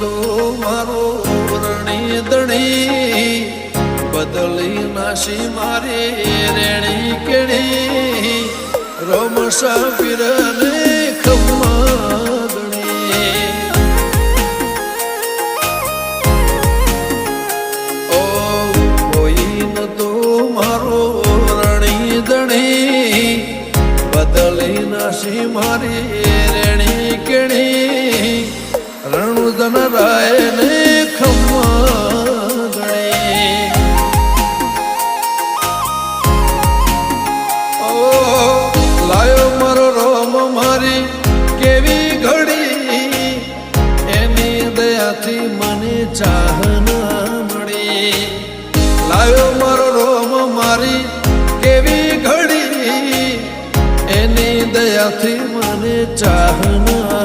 તો મારો રણી દણી બદલી નાશી મારી રેણી કેણી રોમસા પીરને ખમ્માગણી ઓ કોઈ ન તો મારો રણી દણી બદલી નાશી મારી રેણી કેણી રણુદન રાય ને ખમ્માગણી લાયો મારો રોમ મારી કેવી ઘડી એની દયાથી મને ચાહના મળી લાયો મારો રોમ મારી કેવી ઘડી એની દયાથી મને ચાહના